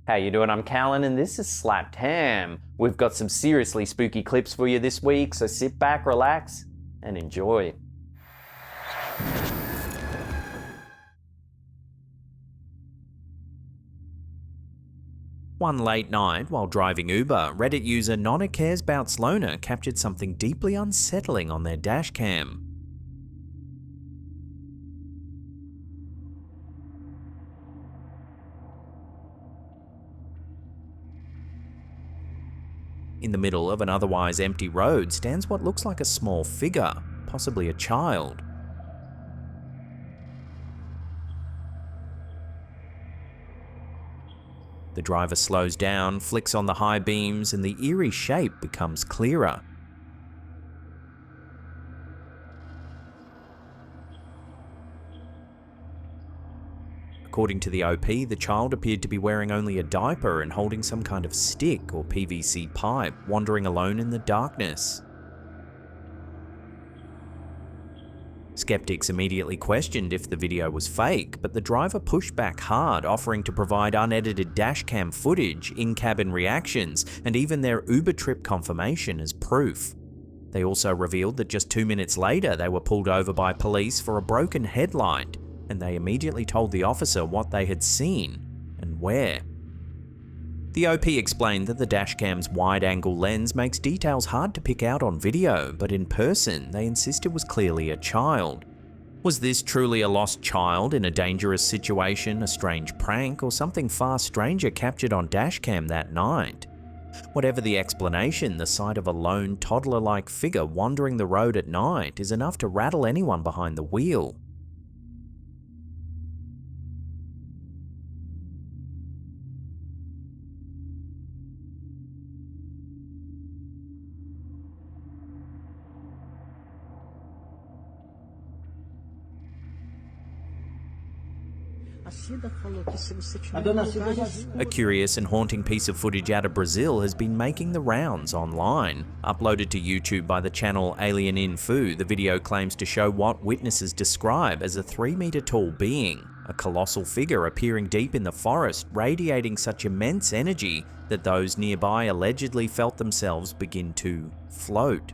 How you doing? I'm Callan and this is Slapped Ham. We've got some seriously spooky clips for you this week, so sit back, relax, and enjoy. One late night while driving Uber, Reddit user nonecaresboutsloaner captured something deeply unsettling on their dashcam. In the middle of an otherwise empty road stands what looks like a small figure, possibly a child. The driver slows down, flicks on the high beams, and the eerie shape becomes clearer. According to the OP, the child appeared to be wearing only a diaper and holding some kind of stick or PVC pipe, wandering alone in the darkness. Skeptics immediately questioned if the video was fake, but the driver pushed back hard, offering to provide unedited dashcam footage, in-cabin reactions, and even their Uber trip confirmation as proof. They also revealed that just 2 minutes later they were pulled over by police for a broken headlight, and they immediately told the officer what they had seen and where. The OP explained that the dashcam's wide-angle lens makes details hard to pick out on video, but in person they insist it was clearly a child. Was this truly a lost child in a dangerous situation, a strange prank, or something far stranger captured on dashcam that night? Whatever the explanation, the sight of a lone, toddler-like figure wandering the road at night is enough to rattle anyone behind the wheel. A curious and haunting piece of footage out of Brazil has been making the rounds online. Uploaded to YouTube by the channel Alien Info, the video claims to show what witnesses describe as a 3-meter tall being, a colossal figure appearing deep in the forest, radiating such immense energy that those nearby allegedly felt themselves begin to float.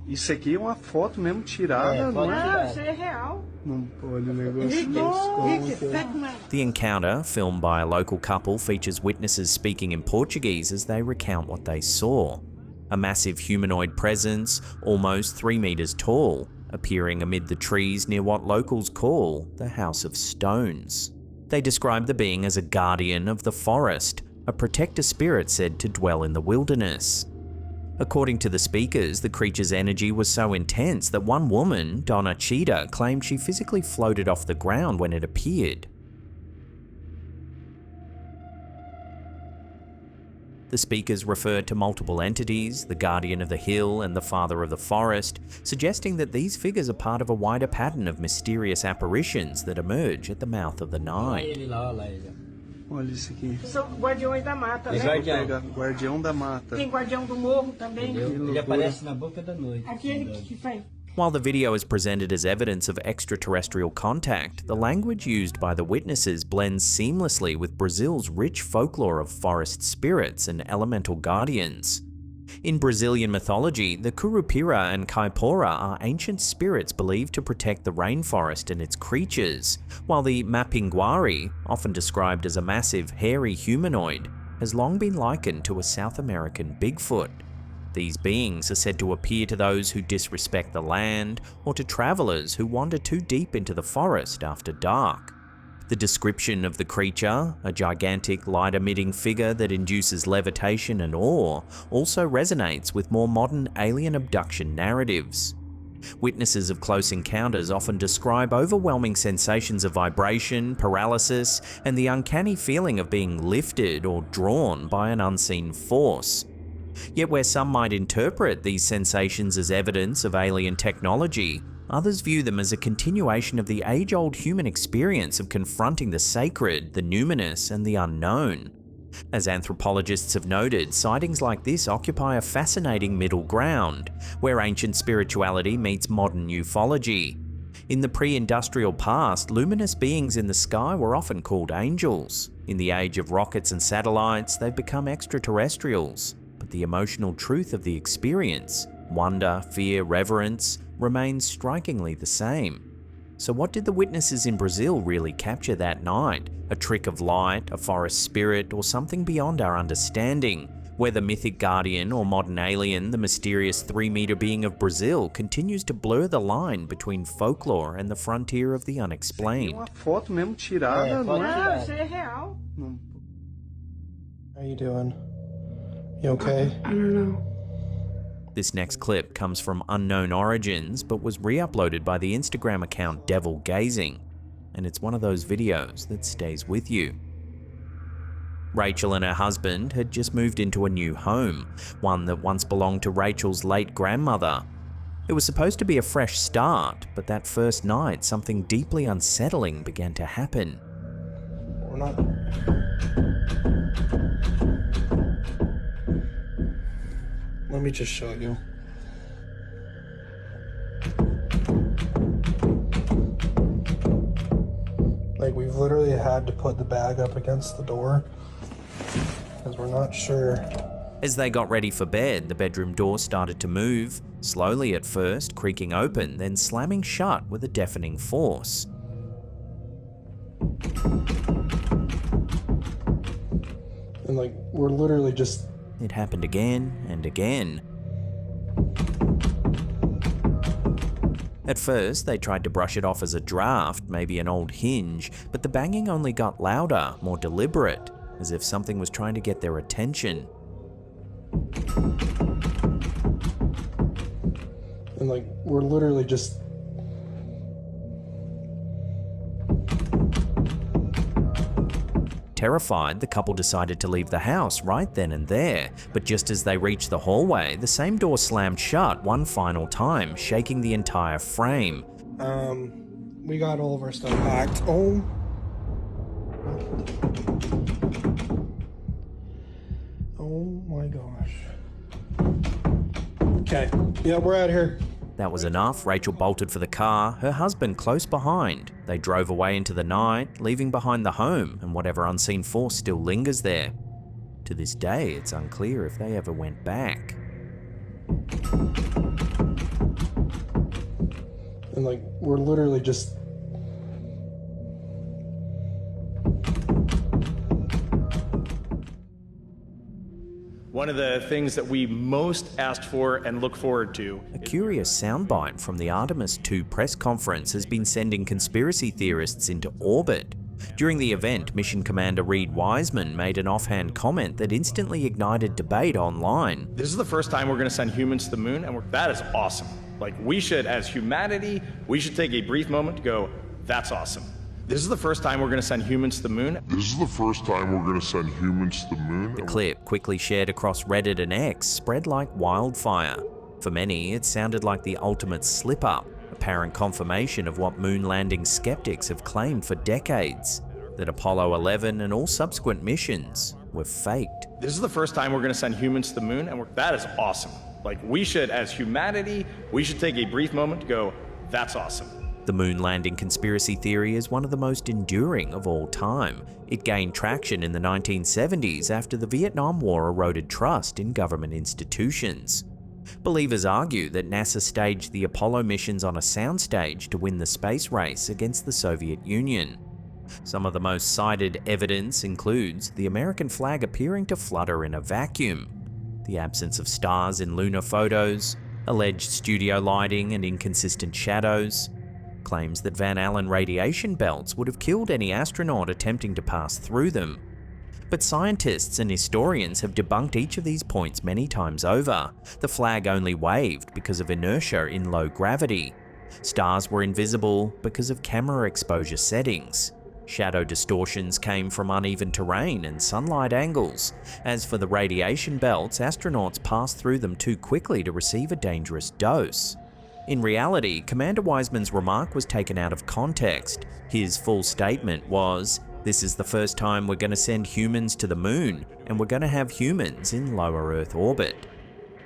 Isso aqui é uma foto mesmo tirada, não é? Isso é real. Não pode um negócio desse. The encounter, filmed by a local couple, features witnesses speaking in Portuguese as they recount what they saw. A massive humanoid presence, almost 3 meters tall, appearing amid the trees near what locals call the House of Stones. They describe the being as a guardian of the forest, a protector spirit said to dwell in the wilderness. According to the speakers, the creature's energy was so intense that one woman, Donna Cheetah, claimed she physically floated off the ground when it appeared. The speakers referred to multiple entities, the guardian of the hill and the father of the forest, suggesting that these figures are part of a wider pattern of mysterious apparitions that emerge at the mouth of the night. Olha isso aqui. São guardiões da mata, né? Guardião da mata. Tem guardião do morro também. Ele aparece na boca da noite. Aquele que faz. While the video is presented as evidence of extraterrestrial contact, the language used by the witnesses blends seamlessly with Brazil's rich folklore of forest spirits and elemental guardians. In Brazilian mythology, the Curupira and Caipora are ancient spirits believed to protect the rainforest and its creatures, while the Mapinguari, often described as a massive, hairy humanoid, has long been likened to a South American Bigfoot. These beings are said to appear to those who disrespect the land, or to travelers who wander too deep into the forest after dark. The description of the creature, a gigantic light-emitting figure that induces levitation and awe, also resonates with more modern alien abduction narratives. Witnesses of close encounters often describe overwhelming sensations of vibration, paralysis, and the uncanny feeling of being lifted or drawn by an unseen force. Yet where some might interpret these sensations as evidence of alien technology, others view them as a continuation of the age-old human experience of confronting the sacred, the numinous, and the unknown. As anthropologists have noted, sightings like this occupy a fascinating middle ground, where ancient spirituality meets modern ufology. In the pre-industrial past, luminous beings in the sky were often called angels. In the age of rockets and satellites, they've become extraterrestrials. But the emotional truth of the experience, wonder, fear, reverence, remains strikingly the same. So what did the witnesses in Brazil really capture that night? A trick of light, a forest spirit, or something beyond our understanding? Whether mythic guardian or modern alien, the mysterious 3-meter being of Brazil continues to blur the line between folklore and the frontier of the unexplained. Uma foto mesmo tirada, não é? Não, isso é real. How you doing? You okay? I don't know. This next clip comes from unknown origins, but was re-uploaded by the Instagram account Devil Gazing, and it's one of those videos that stays with you. Rachel and her husband had just moved into a new home, one that once belonged to Rachel's late grandmother. It was supposed to be a fresh start, but that first night something deeply unsettling began to happen. We're not... Let me just show you. Like, we've literally had to put the bag up against the door because we're not sure. As they got ready for bed, the bedroom door started to move, slowly at first, creaking open, then slamming shut with a deafening force. And like, we're literally just... It happened again and again. At first, they tried to brush it off as a draft, maybe an old hinge, but the banging only got louder, more deliberate, as if something was trying to get their attention. And like, we're literally just... Terrified, the couple decided to leave the house right then and there, but just as they reached the hallway, the same door slammed shut one final time, shaking the entire frame. We got all of our stuff packed. Oh. Oh my gosh. Okay, yeah, we're out here. That was enough. Rachel bolted for the car, her husband close behind. They drove away into the night, leaving behind the home and whatever unseen force still lingers there. To this day, it's unclear if they ever went back. And like, we're literally just... One of the things that we most asked for and look forward to. A curious soundbite from the Artemis II press conference has been sending conspiracy theorists into orbit. During the event, Mission Commander Reed Wiseman made an offhand comment that instantly ignited debate online. This is the first time we're going to send humans to the moon, and that is awesome. Like, we should, as humanity, we should take a brief moment to go, that's awesome. This is the first time we're going to send humans to the moon. This is the first time we're going to send humans to the moon. The clip, quickly shared across Reddit and X, spread like wildfire. For many, it sounded like the ultimate slip-up, apparent confirmation of what moon landing skeptics have claimed for decades, that Apollo 11 and all subsequent missions were faked. This is the first time we're going to send humans to the moon, and that is awesome. Like, we should, as humanity, we should take a brief moment to go, that's awesome. The moon landing conspiracy theory is one of the most enduring of all time. It gained traction in the 1970s after the Vietnam War eroded trust in government institutions. Believers argue that NASA staged the Apollo missions on a soundstage to win the space race against the Soviet Union. Some of the most cited evidence includes the American flag appearing to flutter in a vacuum, the absence of stars in lunar photos, alleged studio lighting and inconsistent shadows, claims that Van Allen radiation belts would have killed any astronaut attempting to pass through them. But scientists and historians have debunked each of these points many times over. The flag only waved because of inertia in low gravity. Stars were invisible because of camera exposure settings. Shadow distortions came from uneven terrain and sunlight angles. As for the radiation belts, astronauts passed through them too quickly to receive a dangerous dose. In reality, Commander Wiseman's remark was taken out of context. His full statement was, "This is the first time we're going to send humans to the moon, and we're going to have humans in lower Earth orbit."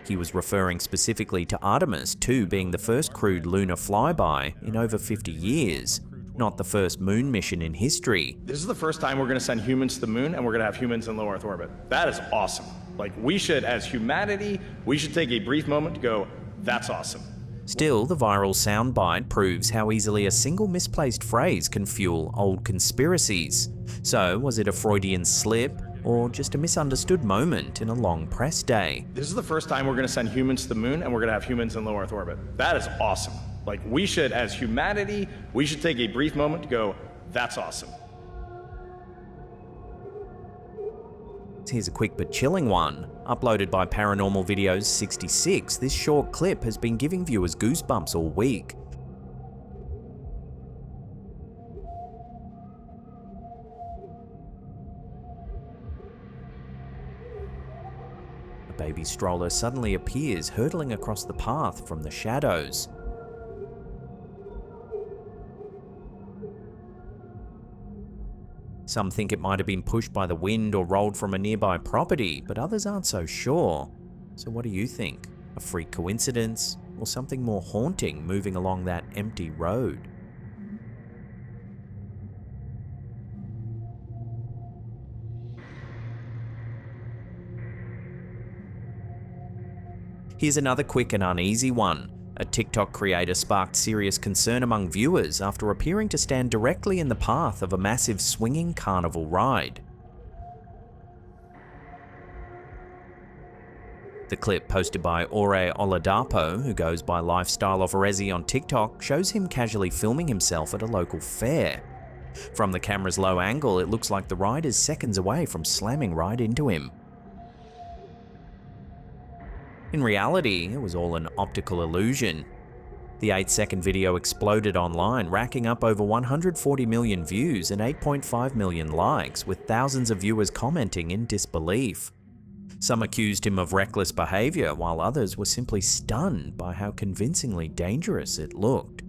He was referring specifically to Artemis 2 being the first crewed lunar flyby in over 50 years, not the first moon mission in history. This is the first time we're going to send humans to the moon, and we're going to have humans in low Earth orbit. That is awesome. Like, we should, as humanity, we should take a brief moment to go, that's awesome. Still, the viral soundbite proves how easily a single misplaced phrase can fuel old conspiracies. So, was it a Freudian slip, or just a misunderstood moment in a long press day? This is the first time we're going to send humans to the moon, and we're going to have humans in low Earth orbit. That is awesome. Like, we should, as humanity, we should take a brief moment to go, that's awesome. Here's a quick but chilling one. Uploaded by Paranormal Videos 66, this short clip has been giving viewers goosebumps all week. A baby stroller suddenly appears hurtling across the path from the shadows. Some think it might have been pushed by the wind or rolled from a nearby property, but others aren't so sure. So what do you think? A freak coincidence, or something more haunting moving along that empty road? Here's another quick and uneasy one. A TikTok creator sparked serious concern among viewers after appearing to stand directly in the path of a massive swinging carnival ride. The clip posted by Ore Oladapo, who goes by Lifestyle of Orezi on TikTok, shows him casually filming himself at a local fair. From the camera's low angle, it looks like the ride is seconds away from slamming right into him. In reality, it was all an optical illusion. The 8-second video exploded online, racking up over 140 million views and 8.5 million likes, with thousands of viewers commenting in disbelief. Some accused him of reckless behavior, while others were simply stunned by how convincingly dangerous it looked.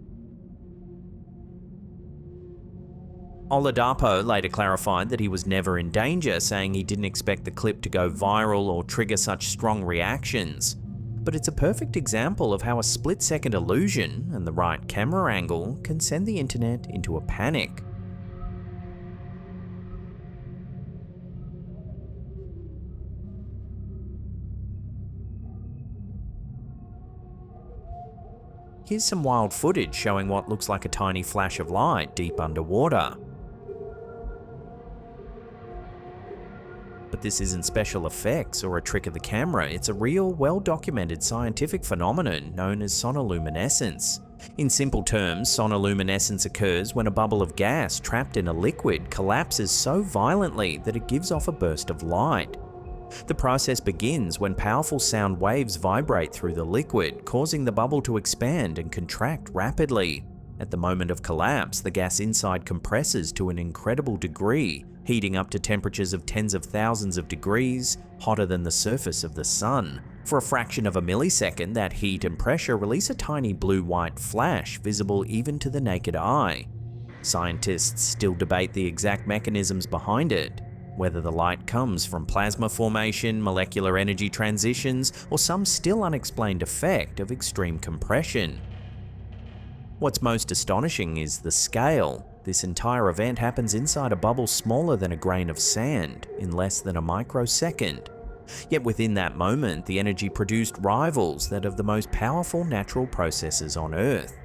Oladapo later clarified that he was never in danger, saying he didn't expect the clip to go viral or trigger such strong reactions. But it's a perfect example of how a split-second illusion and the right camera angle can send the internet into a panic. Here's some wild footage showing what looks like a tiny flash of light deep underwater. But this isn't special effects or a trick of the camera, it's a real, well-documented scientific phenomenon known as sonoluminescence. In simple terms, sonoluminescence occurs when a bubble of gas trapped in a liquid collapses so violently that it gives off a burst of light. The process begins when powerful sound waves vibrate through the liquid, causing the bubble to expand and contract rapidly. At the moment of collapse, the gas inside compresses to an incredible degree, heating up to temperatures of tens of thousands of degrees, hotter than the surface of the sun. For a fraction of a millisecond, that heat and pressure release a tiny blue-white flash visible even to the naked eye. Scientists still debate the exact mechanisms behind it, whether the light comes from plasma formation, molecular energy transitions, or some still unexplained effect of extreme compression. What's most astonishing is the scale. This entire event happens inside a bubble smaller than a grain of sand, in less than a microsecond. Yet within that moment, the energy produced rivals that of the most powerful natural processes on Earth.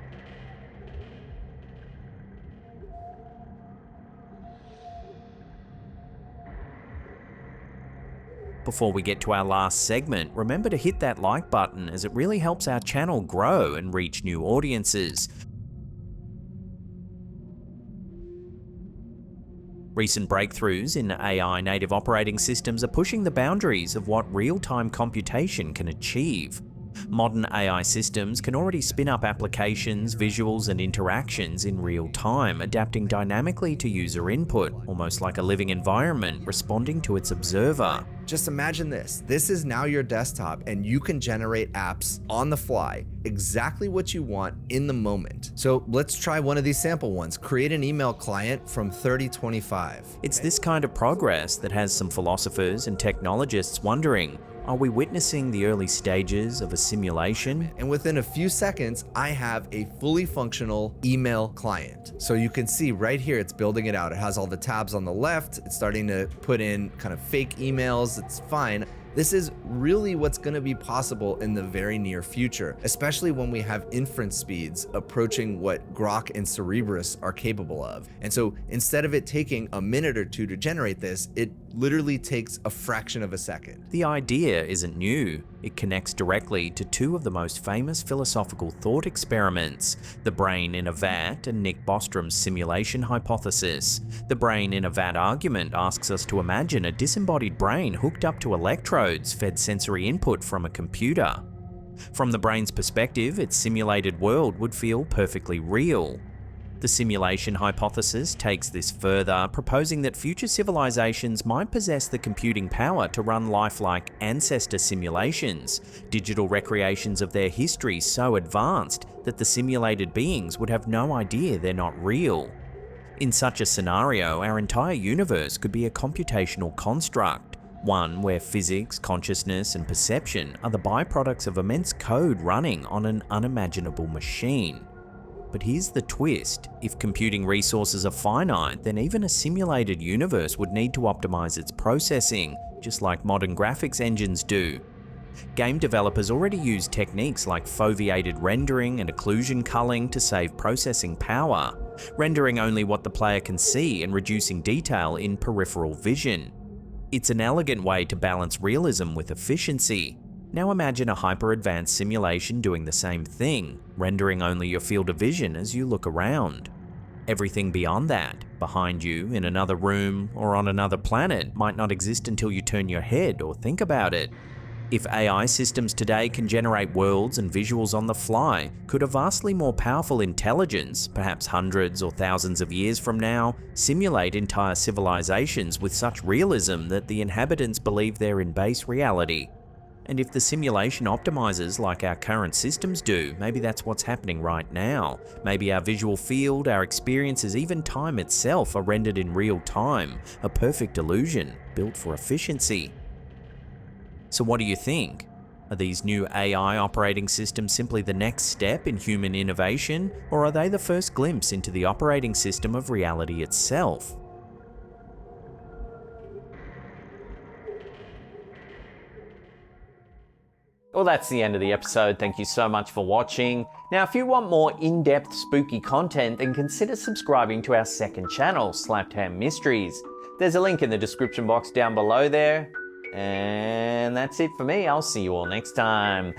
Before we get to our last segment, remember to hit that like button as it really helps our channel grow and reach new audiences. Recent breakthroughs in AI native operating systems are pushing the boundaries of what real-time computation can achieve. Modern AI systems can already spin up applications, visuals, and interactions in real time, adapting dynamically to user input, almost like a living environment responding to its observer. Just imagine this. This is now your desktop, and you can generate apps on the fly, exactly what you want in the moment. So let's try one of these sample ones. Create an email client from 3025. It's this kind of progress that has some philosophers and technologists wondering, Are we witnessing the early stages of a simulation? And within a few seconds, I have a fully functional email client. So you can see right here, it's building it out. It has all the tabs on the left. It's starting to put in kind of fake emails. It's fine. This is really what's going to be possible in the very near future, especially when we have inference speeds approaching what Grok and Cerebrus are capable of. And so instead of it taking a minute or two to generate this, it literally takes a fraction of a second. The idea isn't new. It connects directly to two of the most famous philosophical thought experiments, the brain in a vat and Nick Bostrom's simulation hypothesis. The brain in a vat argument asks us to imagine a disembodied brain hooked up to electrodes fed sensory input from a computer. From the brain's perspective, its simulated world would feel perfectly real. The simulation hypothesis takes this further, proposing that future civilizations might possess the computing power to run lifelike ancestor simulations, digital recreations of their history so advanced that the simulated beings would have no idea they're not real. In such a scenario, our entire universe could be a computational construct, one where physics, consciousness, and perception are the byproducts of immense code running on an unimaginable machine. But here's the twist: if computing resources are finite, then even a simulated universe would need to optimize its processing, just like modern graphics engines do. Game developers already use techniques like foveated rendering and occlusion culling to save processing power, rendering only what the player can see and reducing detail in peripheral vision. It's an elegant way to balance realism with efficiency. Now imagine a hyper-advanced simulation doing the same thing, rendering only your field of vision as you look around. Everything beyond that, behind you, in another room, or on another planet, might not exist until you turn your head or think about it. If AI systems today can generate worlds and visuals on the fly, could a vastly more powerful intelligence, perhaps hundreds or thousands of years from now, simulate entire civilizations with such realism that the inhabitants believe they're in base reality? And if the simulation optimizes like our current systems do, maybe that's what's happening right now. Maybe our visual field, our experiences, even time itself are rendered in real time, a perfect illusion, built for efficiency. So what do you think? Are these new AI operating systems simply the next step in human innovation, or are they the first glimpse into the operating system of reality itself? Well, that's the end of the episode. Thank you so much for watching. Now, if you want more in-depth spooky content, then consider subscribing to our second channel, Slapped Hand Mysteries. There's a link in the description box down below there. And that's it for me. I'll see you all next time.